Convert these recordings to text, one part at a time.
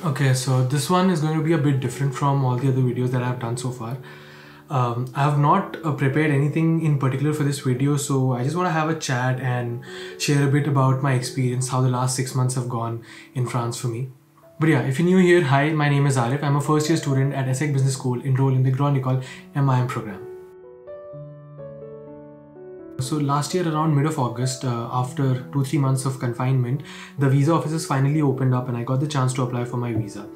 Okay, so this one is going to be a bit different from all the other videos that I've done so far. I have not prepared anything in particular for this video, so I just want to have a chat and share a bit about my experience, how the last 6 months have gone in France for me. But yeah, if you're new here, hi, my name is Arif. I'm a first year student at ESSEC Business School enrolled in the Grande École MIM program. So last year around mid of August, after 2-3 months of confinement, the visa offices finally opened up and I got the chance to apply for my visa.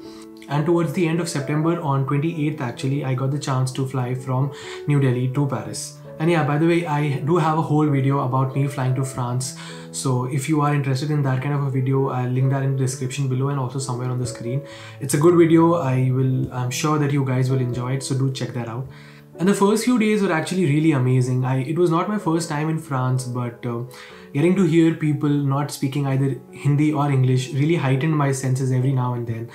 And towards the end of September, on 28th actually, I got the chance to fly from New Delhi to Paris. And yeah, by the way, I do have a whole video about me flying to France. So if you are interested in that kind of a video, I'll link that in the description below and also somewhere on the screen. It's a good video. I'm sure that you guys will enjoy it. So do check that out. And the first few days were actually really amazing. It was not my first time in France, but getting to hear people not speaking either Hindi or English really heightened my senses every now and then.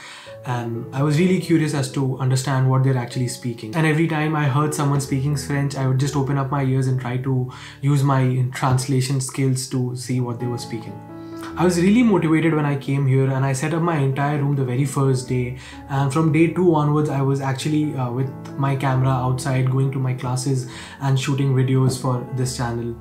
And I was really curious as to understand what they're actually speaking. And every time I heard someone speaking French, I would just open up my ears and try to use my translation skills to see what they were speaking. I was really motivated when I came here and I set up my entire room the very first day, and from day 2 onwards I was actually with my camera outside going to my classes and shooting videos for this channel.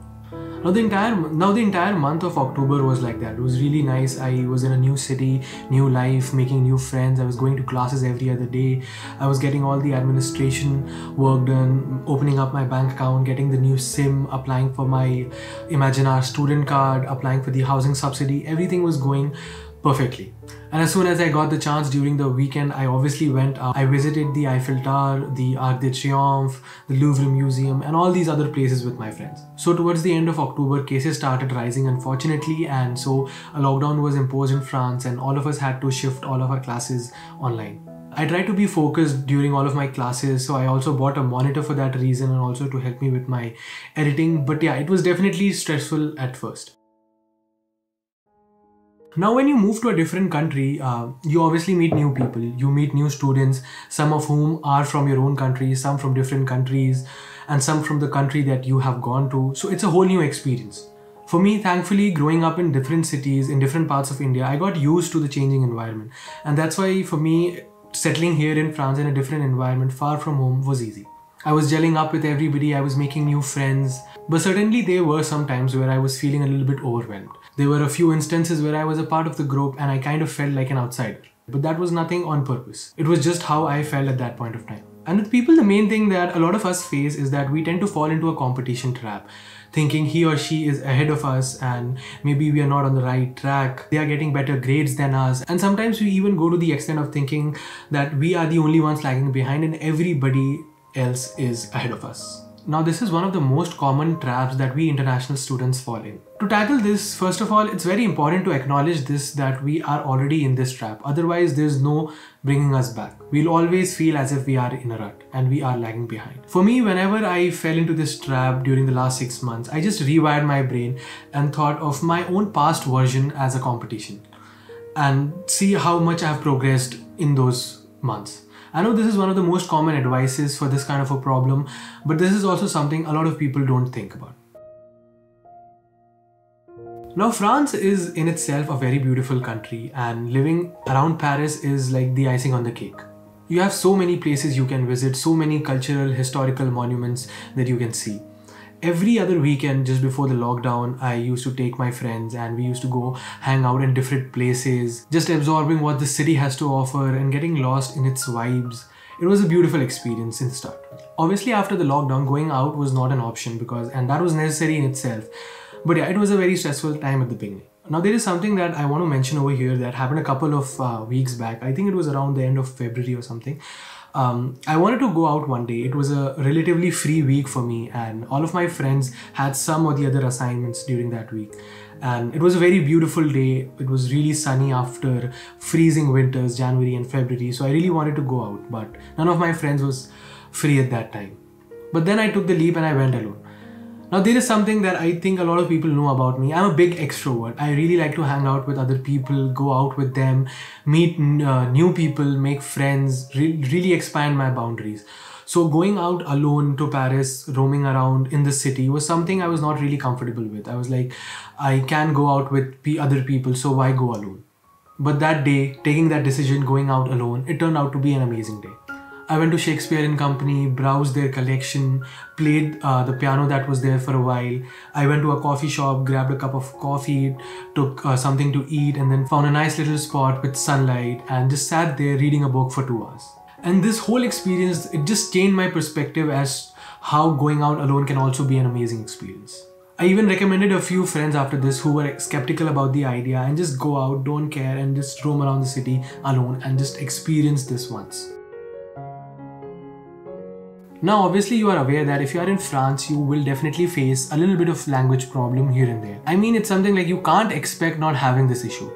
Now the entire month of October was like that. It was really nice. I was in a new city, new life, making new friends. I was going to classes every other day. I was getting all the administration work done, opening up my bank account, getting the new SIM, applying for my Imaginar student card, applying for the housing subsidy. Everything was going perfectly. And as soon as I got the chance during the weekend, I obviously went out. I visited the Eiffel Tower, the Arc de Triomphe, the Louvre Museum, and all these other places with my friends. So towards the end of October, cases started rising unfortunately, and so a lockdown was imposed in France and all of us had to shift all of our classes online. I tried to be focused during all of my classes, so I also bought a monitor for that reason and also to help me with my editing. But yeah, it was definitely stressful at first. Now when you move to a different country, you obviously meet new people, you meet new students, some of whom are from your own country, some from different countries, and some from the country that you have gone to. So it's a whole new experience. For me, thankfully, growing up in different cities, in different parts of India, I got used to the changing environment. And that's why for me, settling here in France in a different environment, far from home, was easy. I was gelling up with everybody, I was making new friends, but certainly there were some times where I was feeling a little bit overwhelmed. There were a few instances where I was a part of the group and I kind of felt like an outsider. But that was nothing on purpose. It was just how I felt at that point of time. And with people, the main thing that a lot of us face is that we tend to fall into a competition trap, thinking he or she is ahead of us and maybe we are not on the right track. They are getting better grades than us. And sometimes we even go to the extent of thinking that we are the only ones lagging behind and everybody else is ahead of us. Now this is one of the most common traps that we international students fall in. To tackle this, first of all, it's very important to acknowledge this, that we are already in this trap. Otherwise, there's no bringing us back. We'll always feel as if we are in a rut and we are lagging behind. For me, whenever I fell into this trap during the last 6 months, I just rewired my brain and thought of my own past version as a competition and see how much I've progressed in those months. I know this is one of the most common advices for this kind of a problem, but this is also something a lot of people don't think about. Now, France is in itself a very beautiful country, and living around Paris is like the icing on the cake. You have so many places you can visit, so many cultural, historical monuments that you can see. Every other weekend just before the lockdown, I used to take my friends and we used to go hang out in different places, just absorbing what the city has to offer and getting lost in its vibes. It was a beautiful experience in the start. Obviously, after the lockdown, going out was not an option and that was necessary in itself. But yeah, it was a very stressful time at the beginning. Now there is something that I want to mention over here that happened a couple of weeks back. I think it was around the end of February or something. I wanted to go out one day. It was a relatively free week for me and all of my friends had some or the other assignments during that week. And it was a very beautiful day. It was really sunny after freezing winters, January and February. So I really wanted to go out, but none of my friends was free at that time. But then I took the leap and I went alone. Now there is something that I think a lot of people know about me. I'm a big extrovert. I really like to hang out with other people, go out with them, meet new people, make friends, really expand my boundaries. So going out alone to Paris, roaming around in the city was something I was not really comfortable with. I was like, I can go out with other people, so why go alone? But that day, taking that decision, going out alone, it turned out to be an amazing day. I went to Shakespeare and Company, browsed their collection, played the piano that was there for a while. I went to a coffee shop, grabbed a cup of coffee, took something to eat, and then found a nice little spot with sunlight and just sat there reading a book for 2 hours. And this whole experience, it just changed my perspective as how going out alone can also be an amazing experience. I even recommended a few friends after this who were skeptical about the idea and just go out, don't care, and just roam around the city alone and just experience this once. Now obviously you are aware that if you are in France, you will definitely face a little bit of language problem here and there. I mean, it's something like you can't expect not having this issue.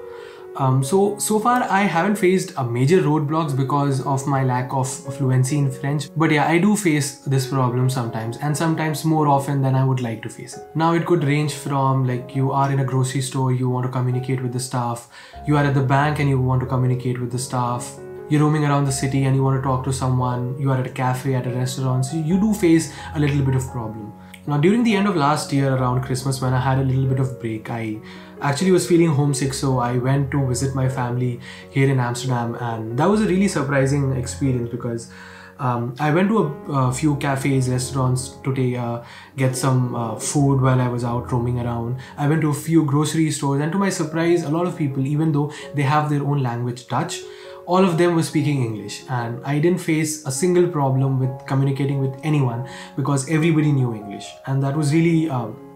So far I haven't faced a major roadblocks because of my lack of fluency in French. But yeah, I do face this problem sometimes, and sometimes more often than I would like to face it. Now it could range from like you are in a grocery store, you want to communicate with the staff. You are at the bank and you want to communicate with the staff. You're roaming around the city and you want to talk to someone. You are at a cafe, at a restaurant. So you do face a little bit of problem. Now during the end of last year around Christmas, when I had a little bit of break, I actually was feeling homesick, so I went to visit my family here in Amsterdam, and that was a really surprising experience because I went to a few cafes, restaurants to get some food while I was out roaming around. I went to a few grocery stores, and to my surprise, a lot of people, even though they have their own language, Dutch, all of them were speaking English, and I didn't face a single problem with communicating with anyone because everybody knew English, and that was really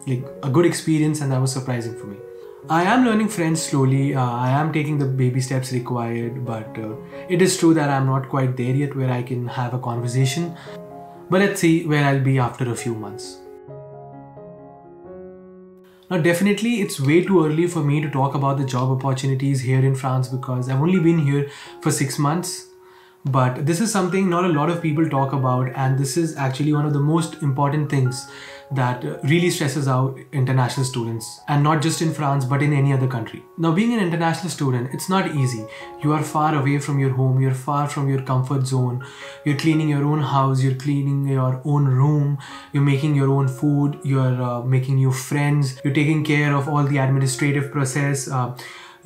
like a good experience, and that was surprising for me. I am learning French slowly. I am taking the baby steps required, but it is true that I'm not quite there yet where I can have a conversation. But let's see where I'll be after a few months. Now definitely it's way too early for me to talk about the job opportunities here in France because I've only been here for 6 months. But this is something not a lot of people talk about, and this is actually one of the most important things that really stresses out international students, and not just in France but in any other country. Now being an international student, it's not easy. You are far away from your home, you're far from your comfort zone, you're cleaning your own house, you're cleaning your own room, you're making your own food, you're making new friends, you're taking care of all the administrative process,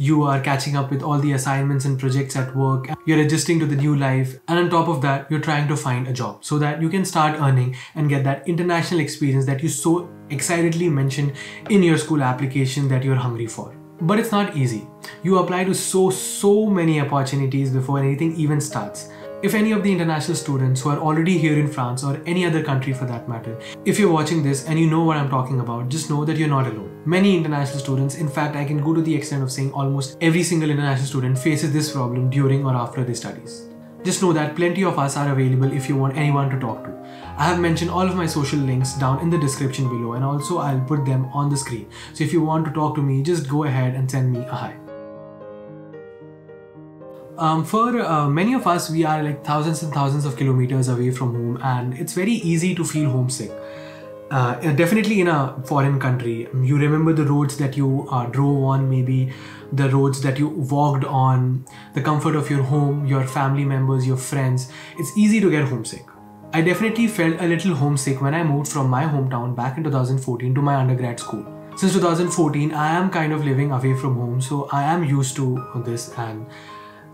you are catching up with all the assignments and projects at work, you're adjusting to the new life, and on top of that, you're trying to find a job so that you can start earning and get that international experience that you so excitedly mentioned in your school application that you're hungry for. But it's not easy. You apply to so many opportunities before anything even starts. If any of the international students who are already here in France or any other country for that matter, if you're watching this and you know what I'm talking about, just know that you're not alone. Many international students, in fact, I can go to the extent of saying almost every single international student faces this problem during or after their studies. Just know that plenty of us are available if you want anyone to talk to. I have mentioned all of my social links down in the description below, and also I'll put them on the screen. So if you want to talk to me, just go ahead and send me a hi. For many of us, we are like thousands and thousands of kilometers away from home, and it's very easy to feel homesick. Definitely in a foreign country, you remember the roads that you drove on, maybe the roads that you walked on, the comfort of your home, your family members, your friends. It's easy to get homesick. I definitely felt a little homesick when I moved from my hometown back in 2014 to my undergrad school. Since 2014, I am kind of living away from home, so I am used to this, and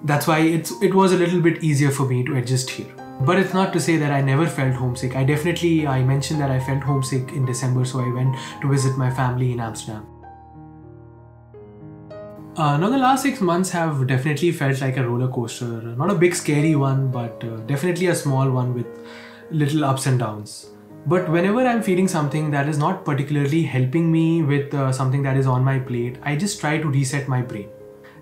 that's why it was a little bit easier for me to adjust here. But it's not to say that I never felt homesick. I mentioned that I felt homesick in December, so I went to visit my family in Amsterdam. Now the last 6 months have definitely felt like a roller coaster. Not a big scary one, but definitely a small one with little ups and downs. But whenever I'm feeling something that is not particularly helping me with something that is on my plate, I just try to reset my brain.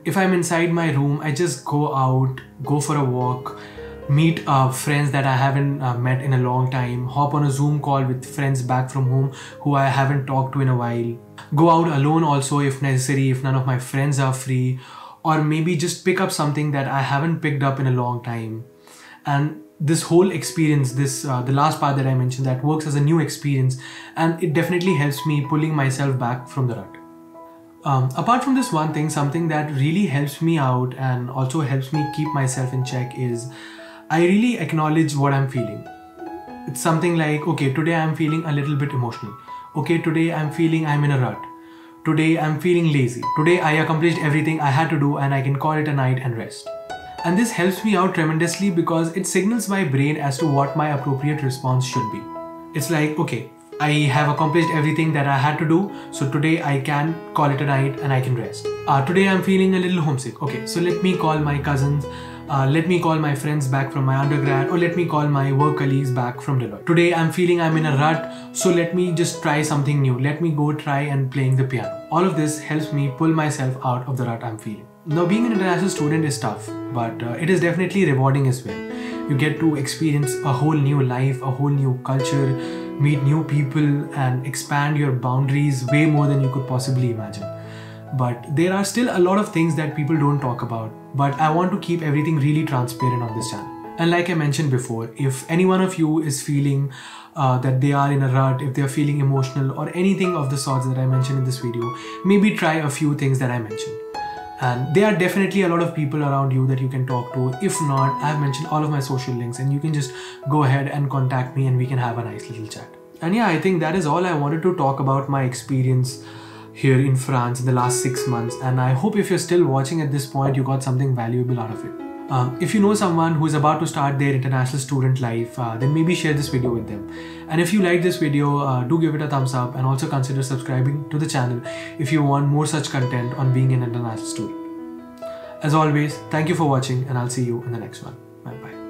If I'm inside my room, I just go out, go for a walk, meet friends that I haven't met in a long time, hop on a Zoom call with friends back from home who I haven't talked to in a while, go out alone also if necessary, if none of my friends are free, or maybe just pick up something that I haven't picked up in a long time. And this whole experience, the last part that I mentioned, that works as a new experience, and it definitely helps me pulling myself back from the rut. Apart from this one thing, something that really helps me out and also helps me keep myself in check is I really acknowledge what I'm feeling. It's something like, okay, today I'm feeling a little bit emotional. Okay, today I'm feeling I'm in a rut. Today I'm feeling lazy. Today I accomplished everything I had to do and I can call it a night and rest. And this helps me out tremendously because it signals my brain as to what my appropriate response should be. It's like, okay, I have accomplished everything that I had to do, so today I can call it a night and I can rest. Today I'm feeling a little homesick. Okay, so let me call my cousins, let me call my friends back from my undergrad, or let me call my work colleagues back from Deloitte. Today I'm feeling I'm in a rut, so let me just try something new. Let me go try and playing the piano. All of this helps me pull myself out of the rut I'm feeling. Now, being an international student is tough, but it is definitely rewarding as well. You get to experience a whole new life, a whole new culture, meet new people, and expand your boundaries way more than you could possibly imagine. But there are still a lot of things that people don't talk about, but I want to keep everything really transparent on this channel. And like I mentioned before, if any one of you is feeling that they are in a rut, if they are feeling emotional or anything of the sorts that I mentioned in this video, maybe try a few things that I mentioned. And there are definitely a lot of people around you that you can talk to. If not, I've mentioned all of my social links and you can just go ahead and contact me and we can have a nice little chat. And yeah, I think that is all I wanted to talk about my experience here in France in the last 6 months. And I hope if you're still watching at this point, you got something valuable out of it. If you know someone who is about to start their international student life, then maybe share this video with them. And if you like this video, do give it a thumbs up and also consider subscribing to the channel if you want more such content on being an international student. As always, thank you for watching and I'll see you in the next one. Bye bye.